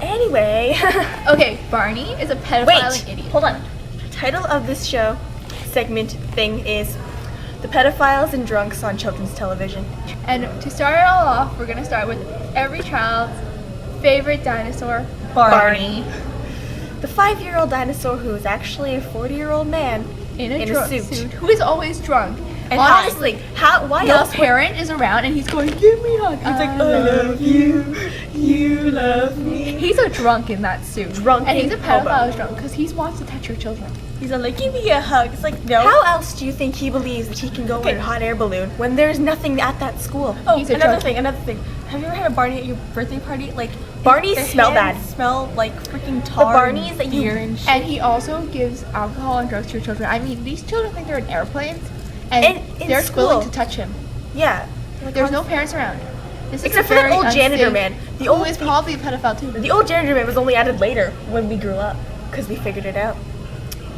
Anyway. Okay, Barney is a pedophiling idiot. Hold on. Title of this show, segment thing is The Pedophiles and Drunks on Children's Television. And to start it all off, we're gonna start with every child's favorite dinosaur, Barney. The 5-year-old dinosaur who is actually a 40-year-old man in a a suit, suit. who is always drunk. And honestly, why no else parent is around and he's going, give me a hug. He's like, I love you, you love me. he's a drunk in that suit. Drunk and he's a hobo. pedophile drunk because he wants to touch your children. He's like, give me a hug. It's like, no. How else do you think he believes that he can go in a hot air balloon when there's nothing at that school? Oh, He's a another drunk. thing. Have you ever had a Barney at your birthday party? Like, Barneys their smell hands bad. Smell like freaking tar. Barneys that you- beer and shit. And he also gives alcohol and drugs to your children. I mean, these children think they're in airplanes and in they're school. willing to touch him. Yeah. There's no parents around. This is Except a for that very old janitor unsafe- man. The who old is probably a pedophile too. The old janitor man was only added later when we grew up because we figured it out.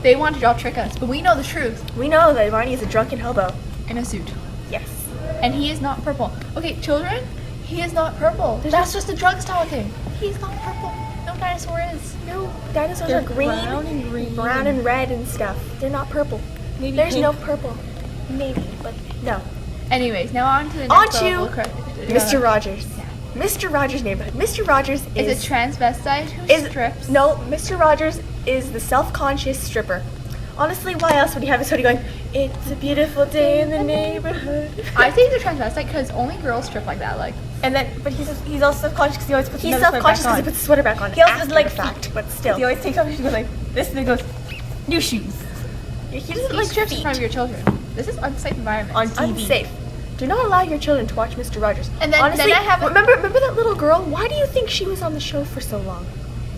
They wanted to all trick us, but we know the truth. We know that Barney is a drunken hobo. In a suit. Yes. And he is not purple. Okay, children, he is not purple. That's just a drug talking. He's not purple. No dinosaur is. No, dinosaurs They're are green, brown and red and stuff. They're not purple. Maybe There's pink. no purple. Maybe, but no. Anyways, now on to the On next to level. Mr. Rogers. Mr. Rogers' neighborhood. Mr. Rogers Is a transvestite who is strips. No, Mr. Rogers is the self-conscious stripper. Honestly, why else would he have his hoodie going, it's a beautiful day in the neighborhood? I think he's a transvestite because only girls strip like that. Like, And then, but he's also self-conscious because he always puts He's another self-conscious sweater because he back puts the sweater back on. He also after doesn't like the fact, feet. but on. still. He always takes off his shoes like this and then goes, new shoes. He doesn't he like strips in feet. front of your children. This is unsafe environment. On TV. Unsafe. Do not allow your children to watch Mr. Rogers. And then- honestly, then I have a- remember that little girl? Why do you think she was on the show for so long?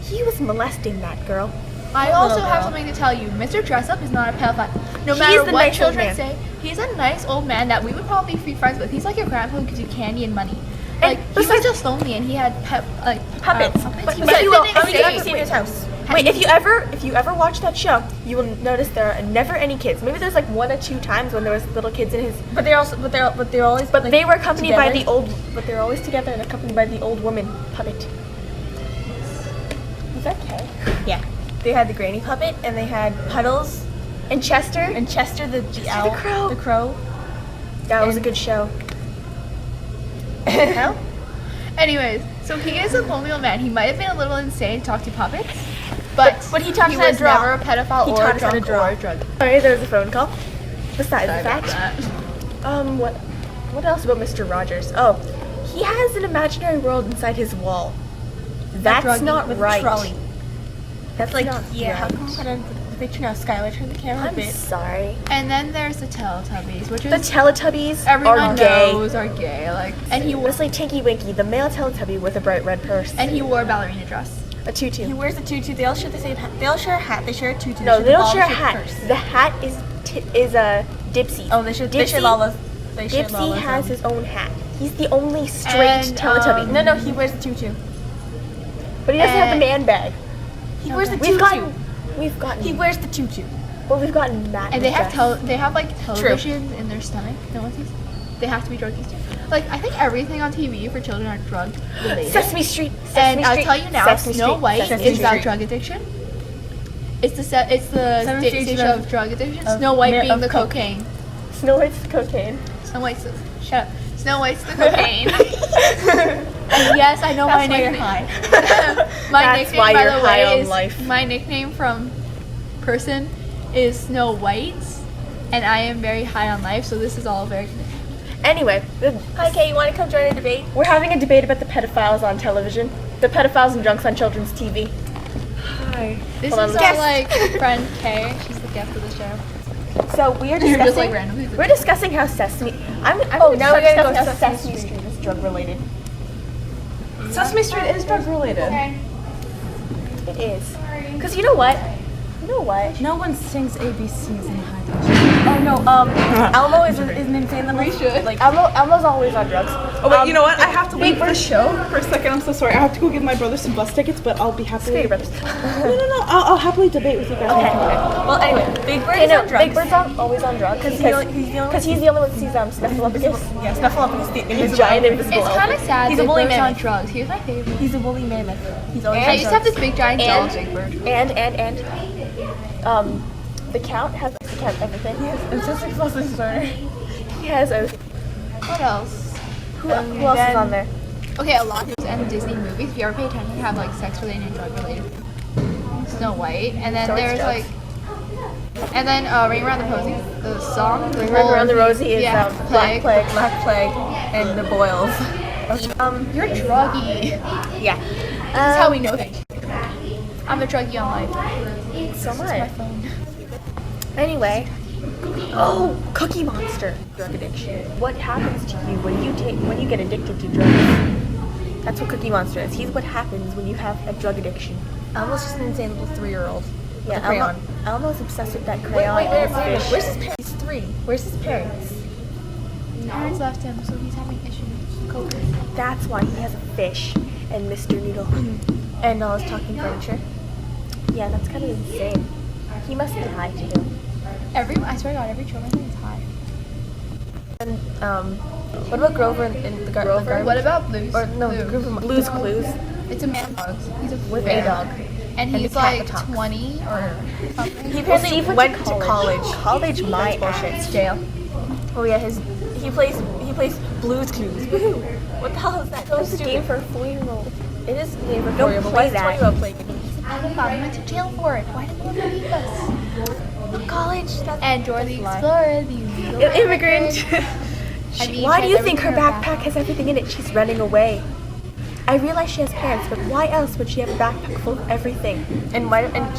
He was molesting that girl. I What also little have girl? something to tell you. Mr. Dress-up is not a pedophile. No He matter is the what nice old children man. say, he's a nice old man that we would probably be friends with. He's like your grandpa who gives you candy and money. And Like, he was besides- just lonely and he had Puppets. puppets. He But might you have will- been I mean, you insane. haven't seen his house. Wait, if you ever watch that show, you will notice there are never any kids. Maybe there's like 1 or 2 times when there was little kids in his. But they're always. But like, they were accompanied by together. the old. But they're always together and accompanied by the old woman puppet. Is that Kay? Yeah. They had the granny puppet and they had Puddles And Chester. and Chester the owl. crow. The crow. That was a good show. Hell? Anyways, so he is a lonely old man. He might have been a little insane to talk to puppets, but he taught us how to was draw. never a pedophile He or taught a us how to drunk draw. or a drug. Sorry, there was a phone call. Besides Sorry the about fact. that. What else about Mr. Rogers? Oh, he has an imaginary world inside his wall. That's Druggie not with a right. trolley. That's Like, not yeah, how right. come we put on the picture now? Skylar, turn the camera a I'm bit. sorry. And then there's the Teletubbies, which The is Teletubbies everyone are gay. knows are gay. Like, and he was, Honestly, Tinky Winky, the male Teletubby with a bright red purse. and he wore a ballerina dress. a tutu. He wears a tutu. They all share the same hat. They all share a hat. They share a tutu. No, they don't share a Lala-shaped hat. purse. The hat is a Dipsy. Oh, they share Dipsy- Lala's. They share Dipsy Lala's. has his own hat. He's the only straight And, Teletubby. No, he wears a tutu. But he doesn't have the and- man bag. He wears the We've tutu. gotten. He wears the tutu. Well, we've gotten Matt. And they have dress. they have like television in their stomach. No one sees. They have to be druggies too. Like, I think everything on TV for children are drug related. Sesame Street. And Sesame I'll Street, tell you now, Sesame Snow Street, White Sesame is Street. about drug addiction. It's the Sesame station Street of drug addiction. of Snow White mar- being of the coke. cocaine. Snow White's cocaine. Snow White's the, shut up. Snow White's the cocaine. And yes, I know my That's why you're nickname. high. My That's nickname, why by you're the high way, on is life. my nickname from person is Snow White, and I am very high on life. So this is all very. Anyway, Hi, Kay. You want to come join a debate? we're having a debate about the pedophiles on television. The pedophiles and drunks on children's TV. Hi. This Hold on, is let's- our like friend Kay. She's the guest of the show. So we are You're just, discussing. like, randomly- We're discussing how Sesame. I'm Oh, now we're gonna go discussing how Sesame Sesame Street. Street is drug related. Sesame Street is drug related. Okay. It is. Because you know what? You know what? No one sings ABCs in high Oh no, Elmo is an insane little. We should. Like, Elmo's always on drugs. Oh wait, you know what? I have to leave the show for a second. I'm so sorry. I have to go give my brother some bus tickets, but I'll be happily. Your brothers. No. I'll happily debate with you guys. Okay. well, anyway, Big Bird Okay, is no, on drugs. Big Bird's always on drugs because he's the only one that sees Snuffleupagus. Yeah, Snuffleupagus, the The invisible giant elephant. invisible It's kind of sad. He's a Big woolly Bird's on mammoth. drugs. He was my favorite. He's a woolly mammoth. He's always I on used to have drugs. this big giant doll of Big Bird. And the Count has the Count everything. It's just explosive disorder. He has a. What else? Who else is on there? Okay, a lot of those and Disney movies, if you ever pay attention, have like sex related and drug related. Snow White, and then So it's there's drugs. like, and then Ring Around the Posy, the song. Ring Around the Rosie is yeah, Black Plague. Black Plague and the boils. You're druggy. Yeah. That's how we know things. I'm a druggie on life. So am My I. phone. Anyway. Oh, Cookie Monster. Drug addiction. What happens to you when you get addicted to drugs? That's what Cookie Monster is. He's what happens when you have a drug addiction. Elmo's just an insane little 3-year-old. Yeah, crayon. Elmo's obsessed with that crayon and his fish. Where's his parents? He's 3. Where's his parents? His parents left him, so he's having issues. COVID. That's why he has a fish and Mr. Noodle. And all his talking furniture. Yeah, that's kind of insane. He must be high too. I swear to God, every children thing is high. And what about Grover in the garden? What about Blue's? Or no, Blue? Grover. Blue's Clues. It's a man of dogs. He's a With bear. a dog. And the he's cat like that talks. 20 or something. He apparently Steve went to college. College, my That's bullshit. ass. It's jail. Oh yeah, he plays Blue's Clues. Woohoo! What the hell is that? So It's a stupid. game for a 4-year-old. It is a game for Don't 4-year-old. play Why is a that. 20-year-old playing it? We went to jail for it. Why didn't they believe us? College. That's And Dora the lie. Explorer, the illegal Immigrant. I mean, Why she do has you think her everything in her backpack has everything in it? She's running away. I realize she has parents, but why else would she have a backpack full of everything? And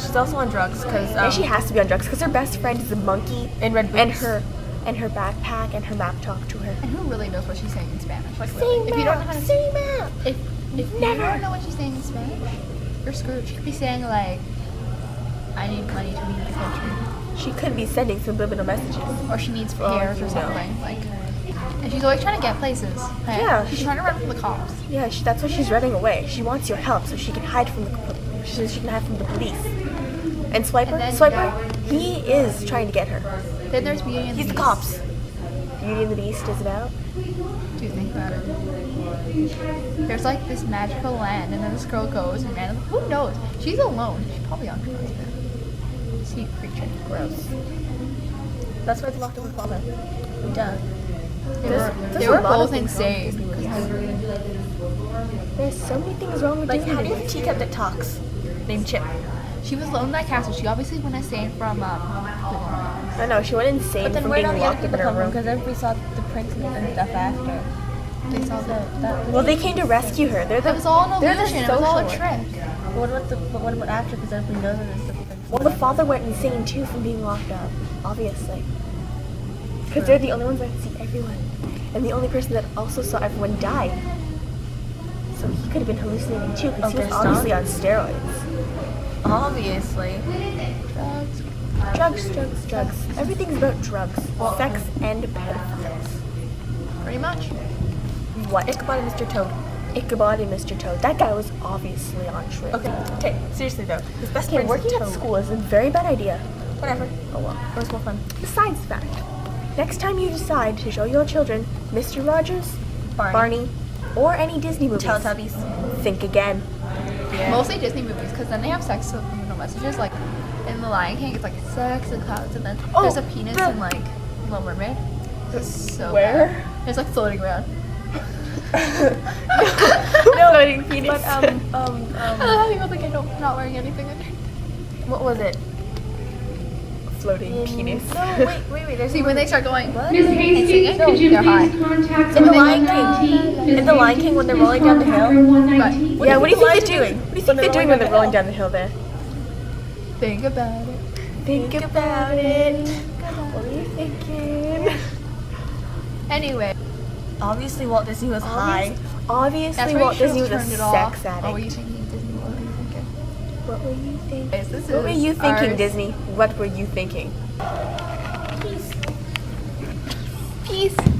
she's also on drugs because And she has to be on drugs because her best friend is a monkey in red and boots. her backpack and her map talk to her. And who really knows what she's saying in Spanish? Like, Say really. If you don't know how to say map. if you Never. don't know what she's saying in Spanish, you're screwed. She could be saying like, "I need money to leave the country," She could be sending subliminal messages. or she needs repairs or something. Like, and she's always trying to get places. Okay? Yeah. She's trying to run from the cops. Yeah, that's why she's running away. She wants your help so she can hide from the police. And Swiper, And then- he is trying to get her. Then there's Beauty and He's the the Beast. cops. Beauty and the Beast is about. Do you think about it? There's like this magical land, and then this girl goes, and man, who knows? She's alone. She's probably on drugs. Sea creature. Gross. That's why they locked up with father. Duh. They were both insane. There's so many things wrong with Like, Disney. how do you have a teacup that talks? Named Chip. She was alone in that castle. She obviously went insane from I know, she went insane But then from where being did the other locked up in people her come from? room. Because everybody saw the pranks and stuff after. they saw that. Well, they came to rescue her. They're It the, was all an they're the illusion. It was all a social trick. But what about after? Because everybody knows that there's different things. Well, the father went insane too from being locked up, obviously. Because they're the only ones that see everyone. And the only person that also saw everyone died. So he could have been hallucinating too, because he was Okay, obviously on steroids. Obviously. Drugs. Everything's about drugs. Sex and pedophiles. Pretty much. What? Ichabod and Mr. Toad. Ichabod and Mr. Toad. That guy was obviously on trip. Okay, seriously though. His best Okay, friend is working a at toad. school is a very bad idea. Whatever. Oh well. It was more fun. Besides fact, next time you decide to show your children Mr. Rogers, Barney, or any Disney movies, Teletubbies. think again. Mostly Disney movies, because then they have sex subliminal messages. Like in The Lion King, it's like sex and clouds, and then there's a penis in like Little Mermaid. It's so Where? bad. It's like floating around. No, floating penis. But People think I'm not wearing anything under. what was it? floating penis. No, wait. There's See, when they start going, what? Ms. Hastings, No, could you they're high. please contact In The Lion 119? King. In The Lion King when they're rolling down the hill. Right. Yeah, what do you think lions they're doing? doing? What do you think they're doing when they're rolling down the hill there? Think about it. Think about it. What are you thinking? Anyway, Obviously Walt Disney was high. Obviously, that's where Walt you Disney was a turned it off. sex What were you addict. thinking, Disney? What were you thinking? What were you thinking? Guys, this What were is you thinking, ours. Disney? What were you thinking? Peace.